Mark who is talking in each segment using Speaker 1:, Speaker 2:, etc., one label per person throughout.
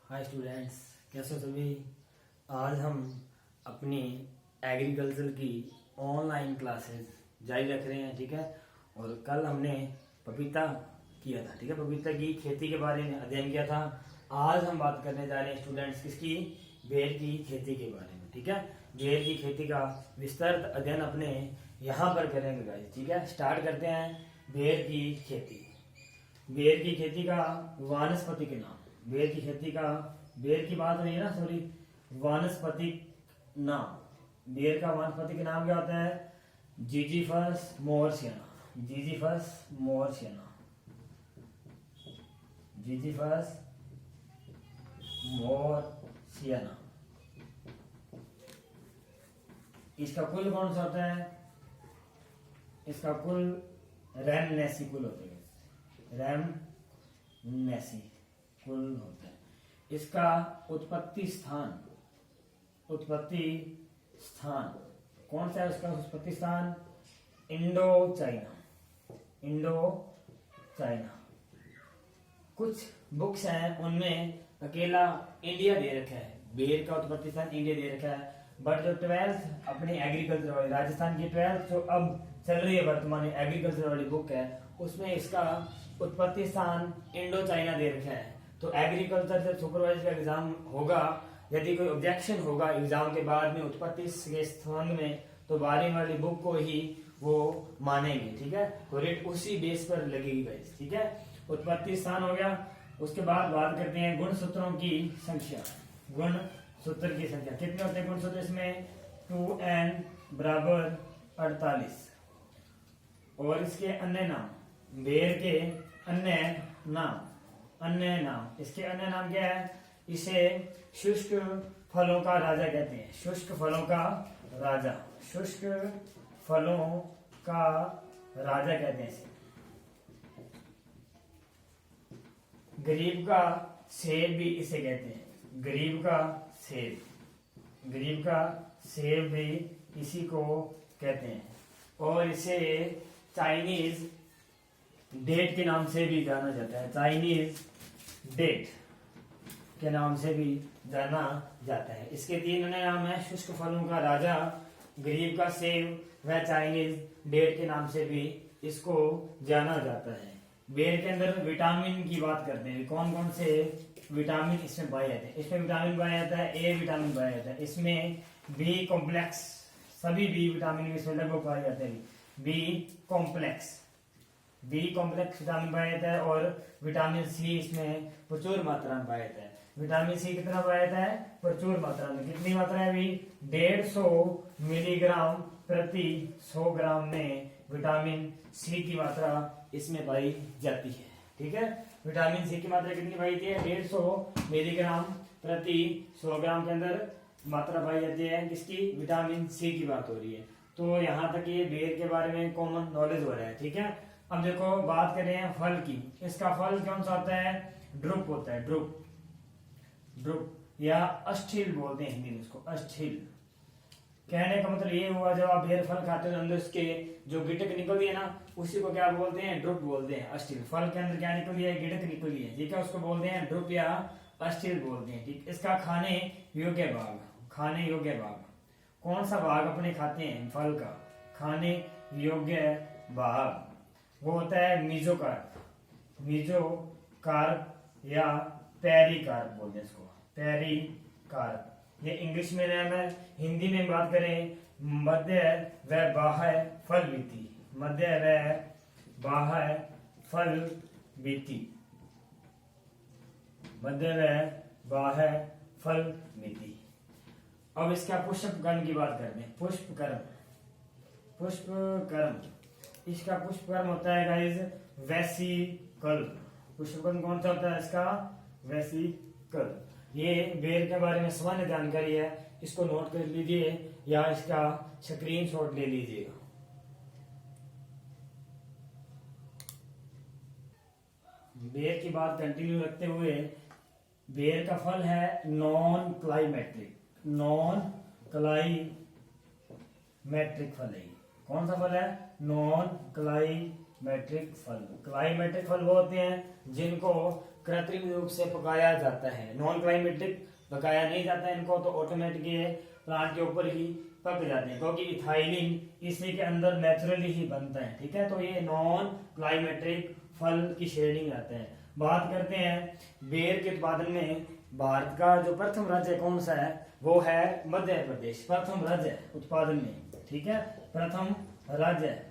Speaker 1: Hi students, कैसे हो सभी। आज हम अपनी एग्रीकल्चर की ऑनलाइन क्लासेस जारी रख रहे हैं, ठीक है। और कल हमने पपीता किया था, ठीक है। पपीता की खेती के बारे में अध्ययन किया था। आज हम बात करने जा रहे हैं स्टूडेंट्स किसकी, बेर की खेती के बारे में, ठीक है। बेर की खेती का विस्तृत अध्ययन अपने यहाँ पर करेंगे गाइस, ठीक है। स्टार्ट करते हैं बेर की खेती। बेर की खेती का वानस्पतिक नाम, बेर की खेती का, बेर की बात हो रही है ना, सॉरी, वानस्पतिक नाम। बेर का वानस्पतिक नाम क्या होता है? जीजीफस मोर्सियाना, जीजीफस मोर्सियाना, जीजीफस मोर्सियाना। इसका कुल कौन सा होता है? इसका कुल रैमनेसी कुल होता है, रैमनेसी कुल होता है। इसका उत्पत्ति स्थान, उत्पत्ति स्थान कौन सा है? उसका उत्पत्ति स्थान इंडो चाइना, इंडो चाइना। कुछ बुक्स हैं उनमें अकेला इंडिया दे रखा है, बेर का उत्पत्ति स्थान इंडिया दे रखा है। बट जो 12th अपनी एग्रीकल्चर वाली, राजस्थान की 12th जो अब चल रही है वर्तमान एग्रीकल्चर वाली बुक है, उसमें इसका उत्पत्ति स्थान इंडो चाइना दे रखा है। तो एग्रीकल्चर से सुपरवाइजर का एग्जाम होगा, यदि कोई ऑब्जेक्शन होगा एग्जाम के बाद में उत्पत्ति के स्थान में, तो 12वीं वाली बुक को ही वो मानेंगे, ठीक है। तो रेट उसी बेस पर लगेगी गाइस, ठीक है। उत्पत्ति स्थान हो गया। उसके बाद बात करते हैं गुणसूत्रों की संख्या। गुण सूत्र की संख्या कितने होते हैं? गुण सूत्र इसमें 2n बराबर 48। और इसके अन्य नाम, बेर के अन्य नाम, अन्य नाम, इसके अन्य नाम क्या है? इसे शुष्क फलों का राजा कहते हैं, शुष्क फलों का राजा, शुष्क फलों का राजा कहते हैं इसे। गरीब का सेब भी इसे कहते हैं, गरीब का सेब, गरीब का सेब भी इसी को कहते हैं। और इसे चाइनीज डेट के नाम से भी जाना जाता है, चाइनीज डेट के नाम से भी जाना जाता है। इसके 3 अन्य नाम है, शुष्क फलों का राजा, गरीब का सेब व चाइनीज डेट के नाम से भी इसको जाना जाता है। बेर के अंदर विटामिन की बात करते हैं, कौन कौन से विटामिन इसमें पाए जाते हैं? इसमें विटामिन पाया जाता है, ए विटामिन पाया जाता है, इसमें बी कॉम्प्लेक्स, सभी बी विटामिन इसमें लगभग पाए जाते हैं। B complex, B complex vitamin पाया जाता है। और विटामिन सी इसमें प्रचुर मात्रा में पाया जाता है। विटामिन सी कितना पाया जाता है? प्रचुर मात्रा में। कितनी मात्रा है अभी? 150 मिलीग्राम प्रति 100 ग्राम में विटामिन सी की मात्रा इसमें पाई जाती है, ठीक है। विटामिन सी की मात्रा कितनी पाई जाती है? 150 मिलीग्राम प्रति 100 ग्राम के अंदर मात्रा पाई जाती है। किसकी? विटामिन सी की बात हो रही है। तो यहाँ तक ये बेर के बारे में कॉमन नॉलेज हो रहा है, ठीक है। अब देखो बात करें हैं फल की। इसका फल कौन सा होता है? ड्रुप होता है, ड्रुप, ड्रुप या अस्थिल बोलते हैं हिंदी में उसको, अस्थिल। कहने का मतलब ये हुआ, जब आप बेर फल खाते हो अंदर उसके जो गिटक निकलती है ना, उसी को क्या बोलते हैं? ड्रुप बोलते हैं, अस्थिल। फल के अंदर क्या निकली है? गिटक निकली है, ठीक है, उसको बोलते हैं ड्रुप या अस्थिल बोलते हैं, ठीक। इसका खाने योग्य भाग, खाने योग्य भाग, कौन सा भाग अपने खाते हैं फल का? खाने योग्य भाग वो होता है मीजोकार्प, मीजोकार्प या पेरिकार्प बोलते हैं इसको, पेरिकार्प। ये इंग्लिश में नाम है। हिंदी में बात करें, मध्य व बाह्य फल भित्ति, मध्य व बाह्य फल भित्ति, मध्य व बाह्य फल भित्ति। अब इसका पुष्पकर्ण की बात करते हैं, पुष्पकर्ण, पुष्पकर्ण। इसका पुष्पकर्ण होता है गाइस वेसिकल। पुष्पकर्ण कौन सा होता है इसका? वेसिकल। ये बेर के बारे में सामान्य जानकारी है, इसको नोट कर लीजिए या इसका स्क्रीनशॉट ले लीजिएगा। बेर की बात कंटिन्यू रखते हुए, बेर का फल है नॉन क्लाइमेट्रिक, नॉन क्लाइमेट्रिक फल है। कौन सा फल है? नॉन क्लाइमेट्रिक फल। क्लाइमेट्रिक फल वो होते हैं जिनको कृत्रिम रूप से पकाया जाता है। नॉन क्लाइमेटिक पकाया नहीं जाता है इनको, तो ऑटोमेटिक ये प्लांट के ऊपर ही पक जाते हैं, क्योंकि इथाइलिन इसी के अंदर नेचुरली ही बनता है। ठीक है, तो ये नॉन क्लाइमेटिक फल की श्रेणी में आते हैं। बात करते हैं बेर के उत्पादन में भारत का जो प्रथम राज्य कौन सा है, वो है मध्य प्रदेश। प्रथम राज्य उत्पादन में, ठीक है, प्रथम राज्य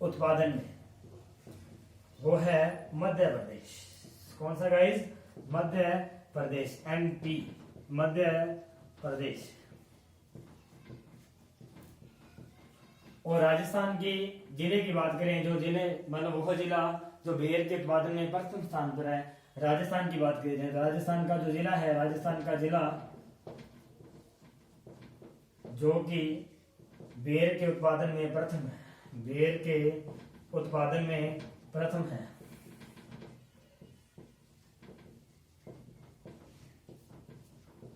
Speaker 1: उत्पादन में वो है मध्य प्रदेश। कौन सा गाइस? मध्य प्रदेश, MP, मध्य प्रदेश। और राजस्थान की जिले की बात करें, जो जिले मतलब वो जिला जो बेर के उत्पादन में प्रथम स्थान पर है, राजस्थान की बात करें, राजस्थान का जो जिला है, राजस्थान का जिला जो कि बेर के उत्पादन में प्रथम है, बेर के उत्पादन में प्रथम है,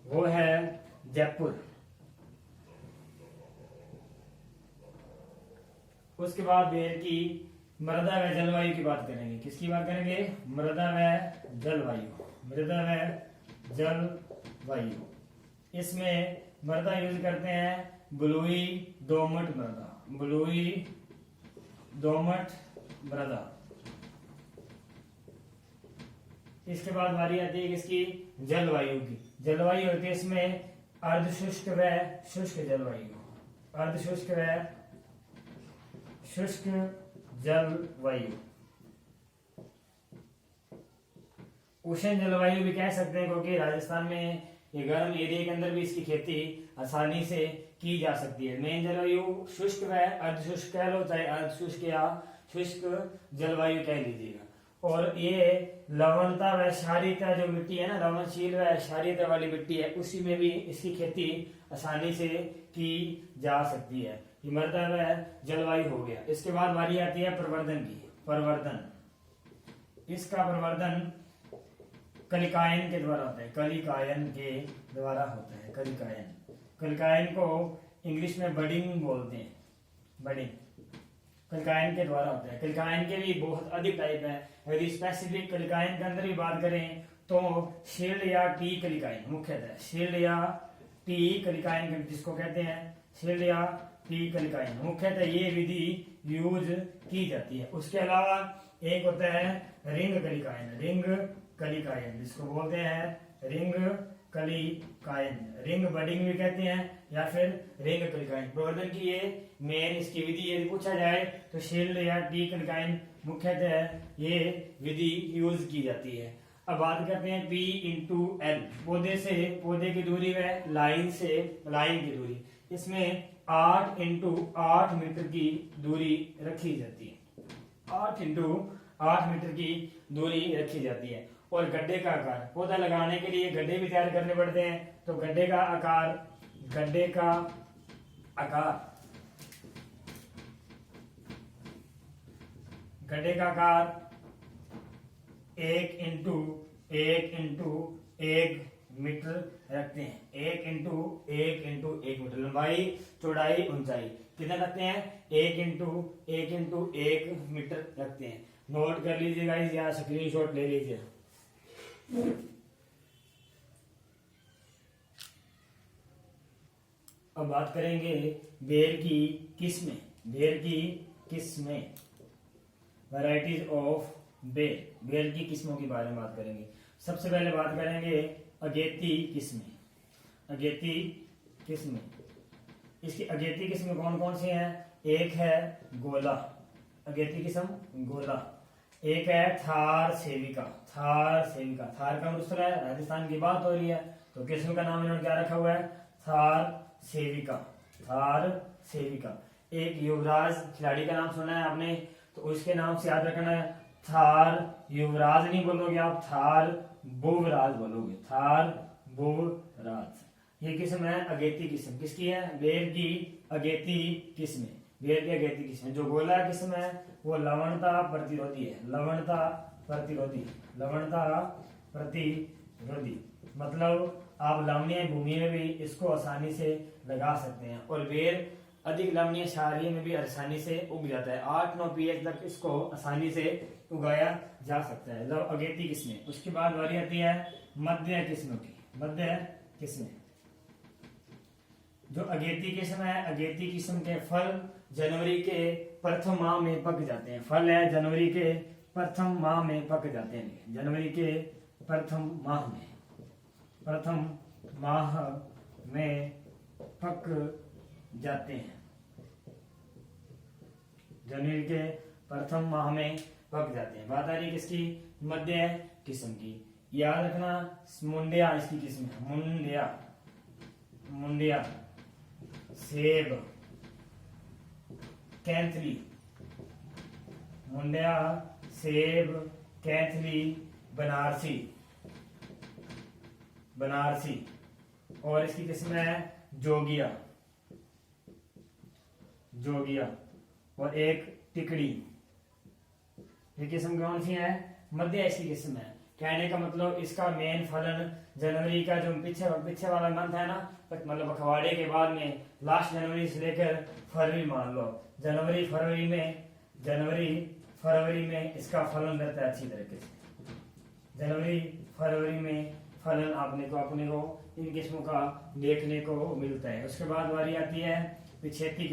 Speaker 1: वो है जयपुर। उसके बाद बेर की मृदा व जलवायु की बात करेंगे। किसकी बात करेंगे? मृदा व जलवायु, मृदा व जलवायु। इसमें मृदा यूज करते हैं बलुई दोमट मृदा, बलुई दोमट मृदा। इसके बाद बारी आती है किसकी? जलवायु की। जलवायु होती है इसमें अर्धशुष्क व शुष्क जलवायु, अर्धशुष्क व शुष्क जलवायु। उष्ण जलवायु भी कह सकते हैं, क्योंकि राजस्थान में ये गर्म एरिया के अंदर भी इसकी खेती आसानी से की जा सकती है। मेन जलवायु शुष्क व अर्धशुष्क कह लो, चाहे अर्धशुष्क या शुष्क जलवायु कह लीजिएगा। और ये लवणता व क्षारीयता जो मिट्टी है ना, लवणशील व क्षारीयता वाली मिट्टी है, उसी में भी इसकी खेती आसानी से की जा सकती है। ये मृदा व जलवायु हो गया। इसके बाद बारी आती है प्रवर्धन की। प्रवर्धन, इसका प्रवर्धन कलिकायन के द्वारा होता है, कलिकायन के द्वारा होता है। कलिकायन, कलिकायन को इंग्लिश में बडिंग बोलते हैं, बडिंग कलिकायन के द्वारा होता है। कलिकायन के भी बहुत अधिक टाइप है। यदि स्पेसिफिक कलिकायन के अंदर भी बात करें तो शील्ड या टी कलिकायन मुख्यतः, शील्ड या टी कलिकायन जिसको कहते हैं, शील्ड या टी कलिकायन मुख्यतः ये विधि यूज की जाती है। उसके अलावा एक होता है रिंग कलिकायन, रिंग कलिकायन जिसको बोलते हैं रिंग कलिकायन, रिंग बडिंग भी कहते हैं या फिर रिंग कलिकायन। प्रवर्धन की ये मेन इसकी विधि यदि पूछा जाए तो शील्ड या टी कलिकायन मुख्यतः ये विधि यूज की जाती है। अब बात करते हैं P/L, पौधे से पौधे की दूरी व लाइन से लाइन की दूरी। इसमें 8x8 मीटर की दूरी रखी जाती है, 8x8 मीटर की दूरी रखी जाती है। और गड्ढे का आकार, पौधा लगाने के लिए गड्ढे भी तैयार करने पड़ते हैं, तो गड्ढे का आकार, गड्ढे का आकार, गड्ढे का आकार 1x1x1 मीटर रखते हैं। 1x1x1 मीटर लंबाई, चौड़ाई, ऊंचाई कितना रखते हैं? 1x1x1 मीटर रखते हैं। नोट कर लीजिएगा या स्क्रीनशॉट ले लीजिए। अब बात करेंगे बेर की किस्में, बेर की किस्में, वैरायटीज ऑफ बेर, बेर की किस्मों के बारे में बात करेंगे। सबसे पहले बात करेंगे अगेती किस्में, अगेती किस्में। इसकी अगेती किस्में कौन कौन सी हैं? एक है गोला, अगेती किस्म गोला। एक है थार सेविका, थार सेविका। थार का दूसरा है, राजस्थान की बात हो रही है तो किस्म का नाम इन्होंने क्या रखा हुआ है? थार सेविका, थार सेविका। एक युवराज खिलाड़ी का नाम सुना है आपने, तो उसके नाम से याद रखना है, थार युवराज नहीं बोलोगे आप, थार बुवराज बोलोगे, थार बुवराज। ये किस्म है अगेती किस्म। किसकी है? बेर की अगेती किस्म, बेर की अगेती किस्म। जो गोला किस्म है वो लवणता प्रतिरोधी है, लवणता प्रतिरोधी, लवणता प्रतिरोधी। मतलब आप लवणीय भूमि में भी इसको आसानी से लगा सकते हैं। और बेर अधिक लवणीय क्षारीय में भी आसानी से उग जाता है। 8-9 pH तक इसको आसानी से उगाया जा सकता है, मतलब अगेती किस्में। उसके बाद बारी आती है मध्य किस्मों की। मध्य किस्में, जो अगेती किस्म है, अगेती किस्म के फल जनवरी के प्रथम माह में पक जाते हैं। फल है जनवरी के प्रथम माह में पक जाते हैं। जनवरी के प्रथम माह में पक जाते हैं। जनवरी के प्रथम माह में पक जाते हैं। बात आ रही है किसकी? मध्य किस्म की। याद रखना मुंडिया इसकी किस्म है। मुंडिया सेब कैंथली, मुंडिया सेब कैंथली बनारसी। और इसकी किस्म है जोगिया और एक टिकड़ी। ये किस्म कौन सी है? मध्य इसकी किस्म है। कहने का मतलब इसका मेन फलन जनवरी का जो पीछे वाला मंथ है ना, मतलब पखवाड़े के बाद में लास्ट जनवरी से लेकर फरवरी मान लो, जनवरी फरवरी में इसका फलन रहता है अच्छी तरीके से। जनवरी फरवरी में फलन अपने को इन किस्मों का देखने को मिलता है। उसके बाद बारी आती है पिछेती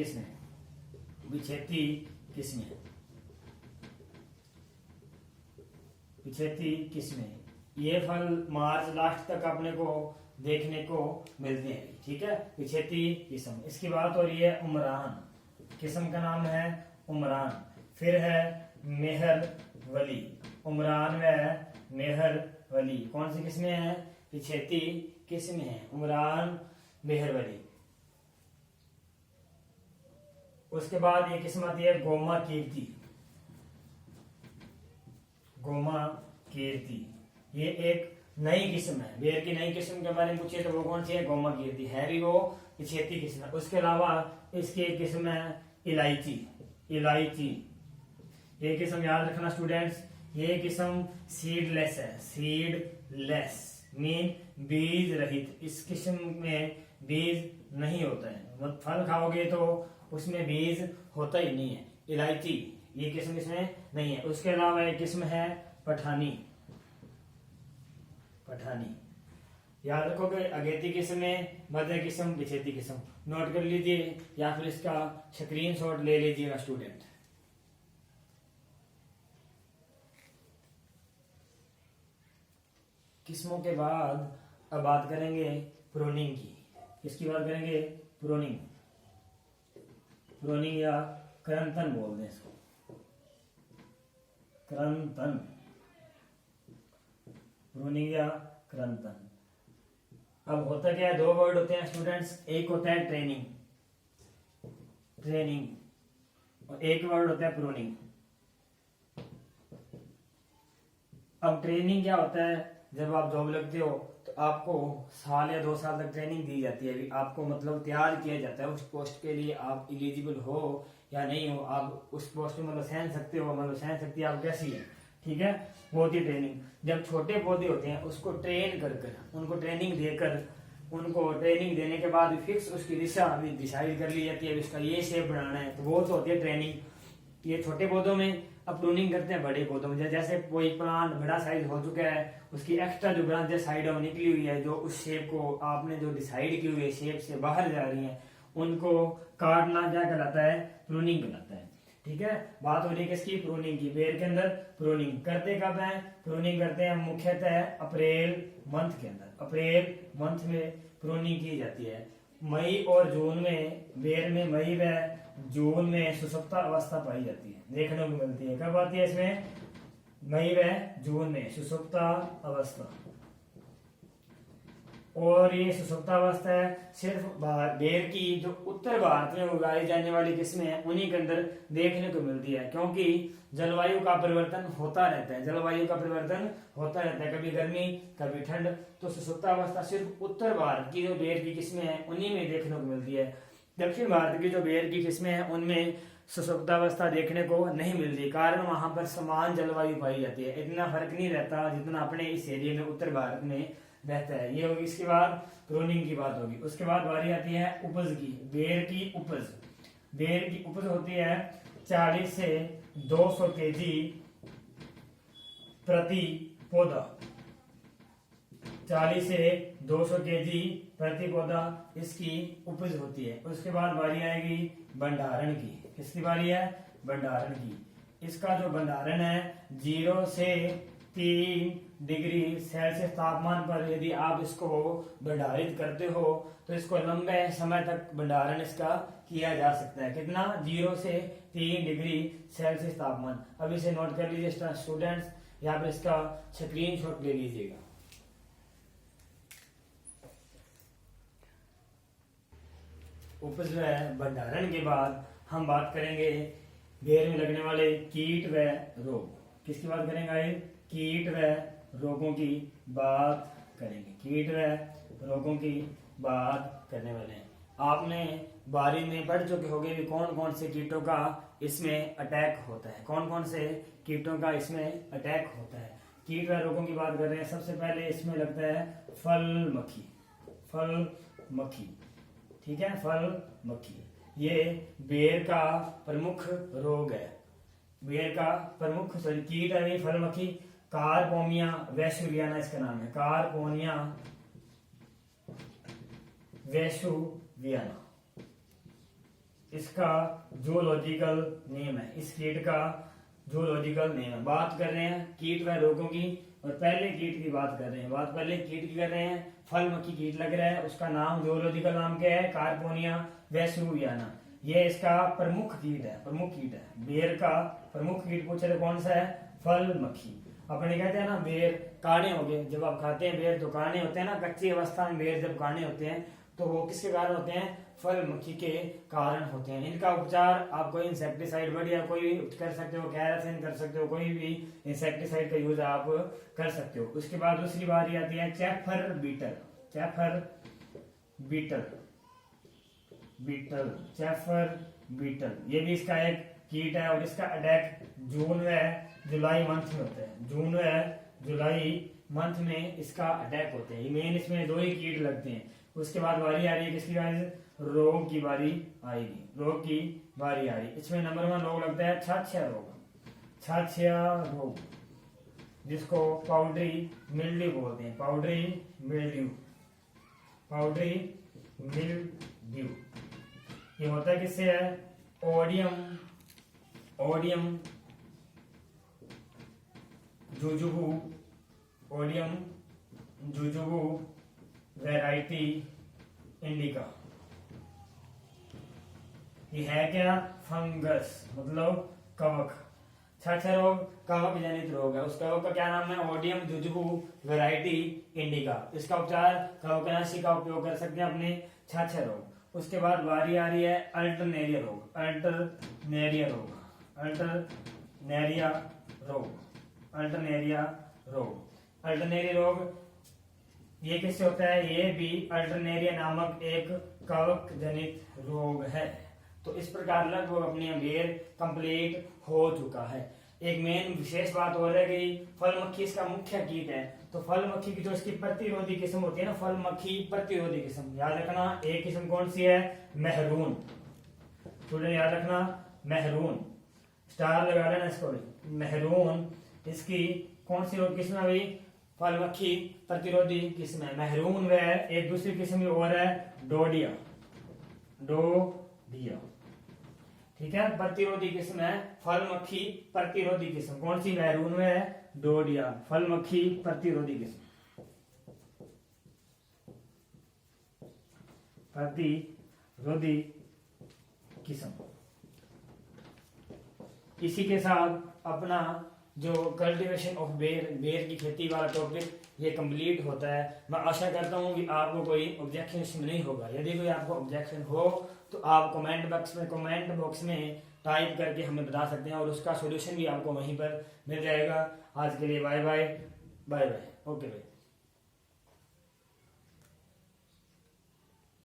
Speaker 1: किस्में। ये फल मार्च लास्ट तक अपने को देखने को मिलते हैं, ठीक है, पिछेती किस्म। इसकी बात हो रही है उमरान, किस्म का नाम है उमरान। फिर है मेहरवली, उमरान व मेहरवली। कौन सी किस्में हैं? पिछेती किस्में हैं, उमरान मेहरवली। उसके बाद ये किस्म आती है गोमा कीर्ति। ये एक नई किस्म है, बेर की नई किस्म के बारे में पूछिए तो वो कौन सी है? गोमा कीर्ति है भी, वो पिछेती किस्म है। उसके अलावा इसकी एक किस्म है इलायची। ये किस्म याद रखना स्टूडेंट्स, ये किस्म सीडलेस है, सीडलेस मीन बीज रहित। इस किस्म में बीज नहीं होता है, मतलब फल खाओगे तो उसमें बीज होता ही नहीं है। इलायची ये किस्म इसमें नहीं है। उसके अलावा एक किस्म है पठानी। याद रखोगे अगेती किस्म में, मध्य किस्म, पिछेती किस्म नोट कर लीजिए या फिर इसका स्क्रीनशॉट ले लीजिएगा स्टूडेंट। किस्मों के बाद अब बात करेंगे प्रोनिंग की। किसकी बात करेंगे? प्रोनिंग या क्रंथन बोलते हैं इसको, क्रंथन। प्रोनिंग या क्रंथन। अब होता क्या है, दो वर्ड होते हैं स्टूडेंट्स, एक होता है ट्रेनिंग और एक वर्ड होता है प्रोनिंग। अब ट्रेनिंग क्या होता है? जब आप जॉब लगते हो तो आपको साल या 2 साल तक ट्रेनिंग दी जाती है। आपको मतलब तैयार किया जाता है उस पोस्ट के लिए, आप एलिजिबल हो या नहीं हो, आप उस पोस्ट में मतलब सहन सकते हो, मतलब सहन शक्ति आप कैसी है, ठीक है, वो होती है ट्रेनिंग। जब छोटे पौधे होते हैं उसको ट्रेन कर उनको ट्रेनिंग देकर, उनको ट्रेनिंग देने के बाद फिक्स उसकी दिशा अभी डिसाइड कर ली जाती है, इसका ये शेप बनाना है, तो वो तो होती है ट्रेनिंग। ये छोटे पौधों में। अब प्रूनिंग करते हैं बड़े पौधों में, जैसे कोई प्लांट बड़ा साइज हो चुका है, उसकी एक्स्ट्रा जो ब्रांचें साइड में निकली हुई है, जो उस शेप को आपने जो डिसाइड की हुई है शेप से बाहर जा रही है, उनको काटना क्या कहलाता है? प्रूनिंग कहलाता है, ठीक है। बात हो रही है किसकी? प्रूनिंग की। बेर के अंदर प्रूनिंग करते कब है? प्रूनिंग करते हैं मुख्यतः अप्रैल मंथ के अंदर, अप्रैल मंथ में प्रूनिंग की जाती है। मई और जून में, बेर में मई व जून में सुसुप्ता अवस्था पाई जाती है, देखने को मिलती है। कब आती है इसमें? मई व जून में सुसुप्ता अवस्था। और ये सुसुप्ता अवस्था है सिर्फ बेर की जो उत्तर भारत में उगाई जाने वाली किस्में हैं उन्हीं के अंदर देखने को मिलती है, क्योंकि जलवायु का परिवर्तन होता रहता है, जलवायु का परिवर्तन होता रहता है, कभी गर्मी कभी ठंड। तो सुसुप्ता अवस्था सिर्फ उत्तर भारत की जो बेर की किस्में हैं उन्हीं में देखने को मिलती है। दक्षिण भारत की जो बेर की किस्में हैं उनमें सुसुप्तावस्था देखने को नहीं मिलती, कारण वहां पर समान जलवायु पाई जाती है, इतना फर्क नहीं रहता जितना अपने इस एरिया में उत्तर भारत में रहता है। ये होगी, इसके बाद प्रूनिंग की बात होगी। उसके बाद बारी आती है उपज की, बेर की उपज। बेर की उपज होती है 40 से 200 केजी प्रति पौधा, 40 से 200 केजी प्रति पौधा इसकी उपज होती है। उसके बाद बारी आएगी भंडारण की। किसकी बारी है? भंडारण की। इसका जो भंडारण है 0 से 3 डिग्री सेल्सियस तापमान पर यदि आप इसको भंडारित करते हो तो इसको लंबे समय तक भंडारण इसका किया जा सकता है। कितना? 0 से 3 डिग्री सेल्सियस तापमान। अब इसे नोट कर लीजिए स्टूडेंट्स, यहाँ पर इसका स्क्रीनशॉट ले लीजिएगा। उपज व भंडारण के बाद हम बात करेंगे बेर में लगने वाले कीट व रोग। किसकी बात करेंगे? कीट व रोगों की बात करेंगे। कीट व रोगों की बात करने वाले हैं। आपने बारी में पढ़ चुके होंगे भी कौन कौन से कीटों का इसमें अटैक होता है। कौन कौन से कीटों का इसमें अटैक होता है। कीट व रोगों की बात कर रहे हैं। सबसे पहले इसमें लगता है फल मक्खी। फल मक्खी, ठीक है, फल मक्खी ये बेर का प्रमुख रोग है। बेर का प्रमुख कीट है फल मक्खी। कार्पोनिया वैसुवियाना इसका नाम है। कार्पोनिया वैसुवियाना इसका जूलॉजिकल नेम है। इस कीट का जूलॉजिकल नेम है। बात कर रहे हैं कीट व रोगों की और पहले कीट की बात कर रहे हैं। बात पहले कीट की कर रहे हैं। फल मक्खी कीट लग रहा है, उसका नाम जूलॉजिकल नाम क्या है? कार्पोनिया वैसुवियाना। ये इसका प्रमुख कीट है। प्रमुख कीट है बेर का प्रमुख कीट पूछे तो कौन सा है? फल मक्खी। अपने कहते हैं ना बेर काने हो गए। जब आप खाते हैं बेर तो काने होते हैं ना, कच्ची अवस्था में बेर जब काने होते हैं तो वो किसके कारण होते हैं? फल मक्खी के कारण होते हैं। इनका उपचार आप कोई इंसेक्टिसाइड बढ़िया कोई भी कर सकते हो, कैरासिन कर सकते हो, कोई भी इंसेक्टिसाइड का यूज आप कर सकते हो। उसके बाद दूसरी बारी आती है चैफर बीटल। चैफर बीटल, बीटल, चैफर बीटल ये भी इसका एक कीट है और इसका अटैक जून व जुलाई मंथ में होता है। जून व जुलाई मंथ में इसका अटैक होते हैं। मेन इसमें 2 ही कीट लगते हैं। उसके बाद बारी आ रही है किसकी बारी? रोग की बारी आएगी। रोग की बारी आ रही है। इसमें नंबर 1 रोग लगता है छाछिया रोग। छाछिया रोग जिसको पाउडरी मिल्ड्यू बोलते हैं। पाउडरी मिल्ड्यू, पाउडरी मिल्ड्यू ये होता है किससे है? ओडियम, ओडियम जुजुबू, ओडियम जुजुबू वैरायटी इंडिका। ये है क्या? फंगस मतलब कवक। छाछा रोग कवक जनित रोग है। उस कवक का क्या नाम है? ओडियम जुजुबू वैरायटी इंडिका। इसका उपचार कवकनाशी का उपयोग कर सकते हैं अपने छाछा रोग। उसके बाद बारी आ रही है अल्टरनेरिया रोग। अल्टरनेरिया रोग, अल्टरनेरिया रोग, अल्टरनेरिया रोग। अल्टरनेरिया रोग ये किससे होता है? ये भी अल्टरनेरिया नामक एक कवक जनित रोग है। तो इस प्रकार लगभग अपनी बेर कंप्लीट हो चुका है। एक मेन विशेष बात हो रही गई, फल मक्खी इसका मुख्य कीट है। तो फल मक्खी की जो इसकी प्रतिरोधी किस्म होती है ना, फल मक्खी प्रतिरोधी किस्म, याद रखना एक किस्म कौन सी है? मेहरून। स्टूडेंट याद रखना मेहरून, स्टार लगा लेना इसको भी। मेहरून इसकी कौन सी रोग किस्म है भाई? फल मक्खी प्रतिरोधी किस्म है मेहरून। व एक दूसरी किस्म और है डोडिया, डोडिया, ठीक है, प्रतिरोधी किस्म है फल मक्खी प्रतिरोधी किस्म। कौन सी? मेहरून में डोडिया, फल मक्खी प्रतिरोधी किस्म, प्रतिरोधी किस्म। इसी के साथ अपना जो कल्टीवेशन ऑफ बेर की खेती वाला टॉपिक ये कंप्लीट होता है। मैं आशा करता हूँ कि आपको कोई ऑब्जेक्शन नहीं होगा। यदि कोई आपको ऑब्जेक्शन हो तो आप कमेंट बॉक्स में टाइप करके हमें बता सकते हैं और उसका सॉल्यूशन भी आपको वहीं पर मिल जाएगा। आज के लिए bye bye, bye bye, okay भाई।